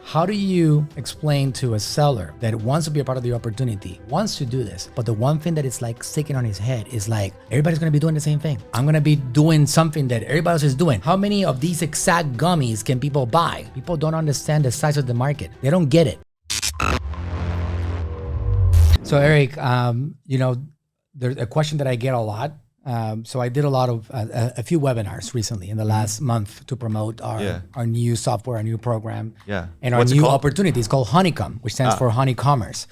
How do you explain to a seller that wants to be a part of the opportunity, wants to do this, but the one thing that it's like sticking on his head is like, everybody's gonna be doing the same thing. I'm gonna be doing something that everybody else is doing. How many of these exact gummies can people buy? People don't understand the size of the market. They don't get it. So Eric, there's a question that I get a lot. So I did a few webinars recently in the last month to promote our new software, our new program, and our new opportunity. It's called Honeycomb, which stands for Honey Commerce.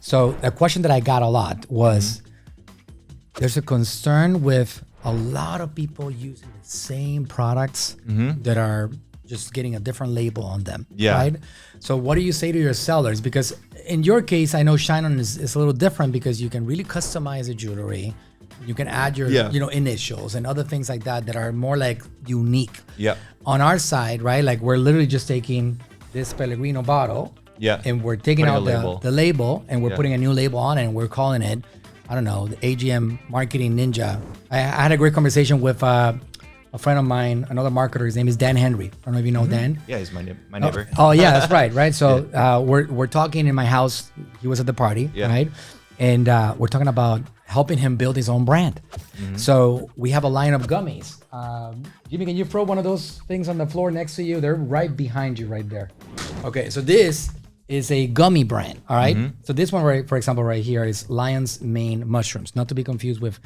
So a question that I got a lot was, there's a concern with a lot of people using the same products that are just getting a different label on them, right? So what do you say to your sellers? Because in your case, I know Shine On is a little different because you can really customize the jewelry. You can add your initials and other things like that are more like unique. On our side, right? Like we're literally just taking this Pellegrino bottle and we're taking out the label and we're putting a new label on it and we're calling it, I don't know, the AGM Marketing Ninja. I had a great conversation with a friend of mine, another marketer. His name is Dan Henry. I don't know if you know Dan. Yeah, he's my neighbor. Oh yeah, that's right. So we're talking in my house. He was at the party, right? And we're talking about helping him build his own brand. So we have a line of gummies. Jimmy, can you throw one of those things on the floor next to you? They're right behind you right there. Okay, so this is a gummy brand, all right? So this one, for example, right here is Lion's Mane Mushrooms, not to be confused with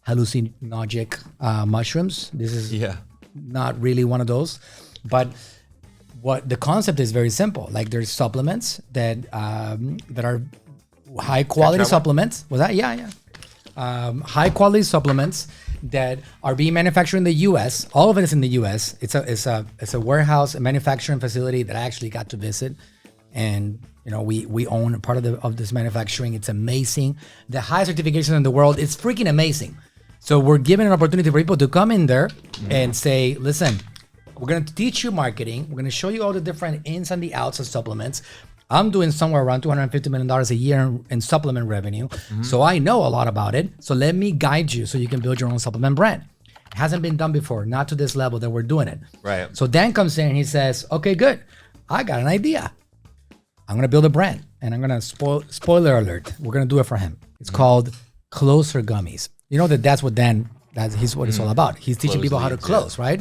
hallucinogenic mushrooms. This is not really one of those. But what the concept is very simple. Like there's supplements that are high quality supplements. Was that? Yeah. High quality supplements that are being manufactured in the U.S. All of it is in the U.S. It's a warehouse, a manufacturing facility that I actually got to visit, and we own part of this manufacturing. It's amazing. The high certification in the world. It's freaking amazing. So we're giving an opportunity for people to come in there and say, listen, we're going to teach you marketing. We're going to show you all the different ins and the outs of supplements. I'm doing somewhere around $250 million a year in supplement revenue. So I know a lot about it. So let me guide you so you can build your own supplement brand. It hasn't been done before, not to this level that we're doing it. Right. So Dan comes in and he says, okay, good. I got an idea. I'm going to build a brand and I'm going to spoiler alert. We're going to do it for him. It's called Closer Gummies. You know that's what he's what it's all about. He's teaching people how to close, right?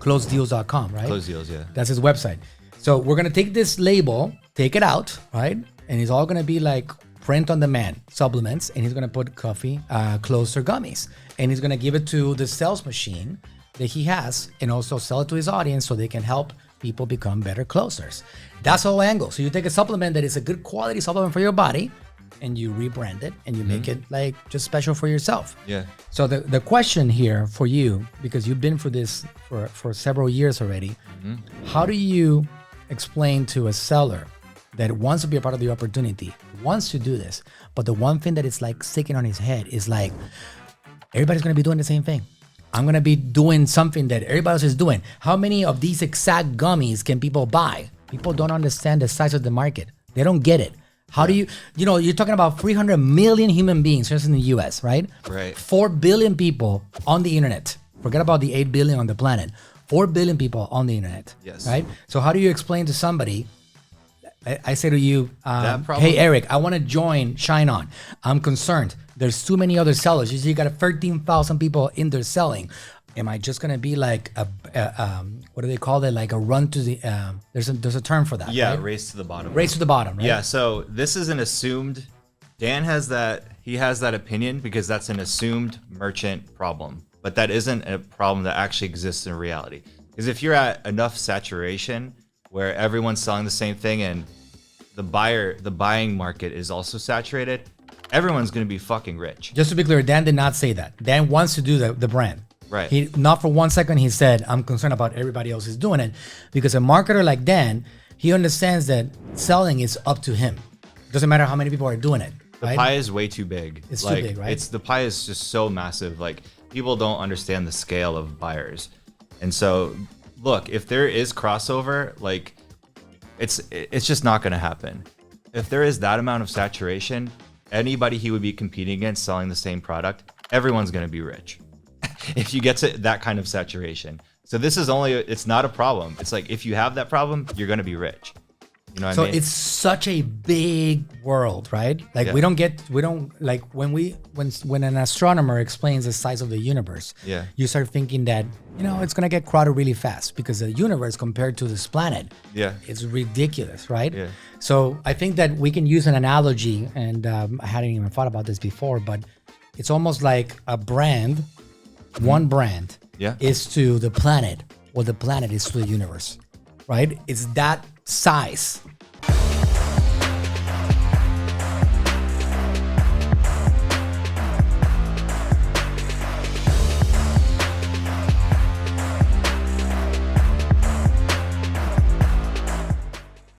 Closedeals.com, right? Close Deals, yeah. That's his website. So we're going to take this label, take it out, right? And it's all going to be like print on demand supplements. And he's going to put Closer Gummies. And he's going to give it to the sales machine that he has and also sell it to his audience so they can help people become better closers. That's the whole angle. So you take a supplement that is a good quality supplement for your body and you rebrand it and you make it like just special for yourself. Yeah. So the question here for you, because you've been through this for several years already, how do you explain to a seller that wants to be a part of the opportunity, wants to do this, but the one thing that it's like sticking on his head is like, everybody's going to be doing the same thing. I'm going to be doing something that everybody else is doing. How many of these exact gummies can people buy? People don't understand the size of the market. They don't get it. How do you're talking about 300 million human beings just in the US, right? Right. 4 billion people on the internet. Forget about the 8 billion on the planet. 4 billion people on the internet. Yes. Right? So how do you explain to somebody, I say to you, hey, Eric, I want to join Shine On. I'm concerned. There's too many other sellers. You got 13,000 people in there selling. Am I just going to be like what do they call it? Like a run to the, there's a term for that. Yeah, right? Race to the bottom. Race to the bottom, right? Yeah, so this is an assumed, Dan has that opinion because that's an assumed merchant problem. But that isn't a problem that actually exists in reality. Because if you're at enough saturation where everyone's selling the same thing and the buying market is also saturated, everyone's going to be fucking rich. Just to be clear, Dan did not say that. Dan wants to do the brand. Right. He not for one second he said, I'm concerned about everybody else is doing it. Because a marketer like Dan, he understands that selling is up to him. It doesn't matter how many people are doing it. The right? pie is way too big. It's too big, right? The pie is just so massive. Like, people don't understand the scale of buyers. And so, look, if there is crossover, like, it's just not going to happen. If there is that amount of saturation, anybody he would be competing against selling the same product, everyone's going to be rich. If you get to that kind of saturation. So this is it's not a problem. It's like, if you have that problem, you're going to be rich. You know what So I mean? it's such a big world, right? Like Yeah. we don't like when an astronomer explains the size of the universe, Yeah. you start thinking that, it's going to get crowded really fast because the universe compared to this planet, Yeah. it's ridiculous, right? Yeah. So I think that we can use an analogy, and I hadn't even thought about this before, but it's almost like a brand, one brand Yeah. is to the planet, what the planet is to the universe, right? It's that size.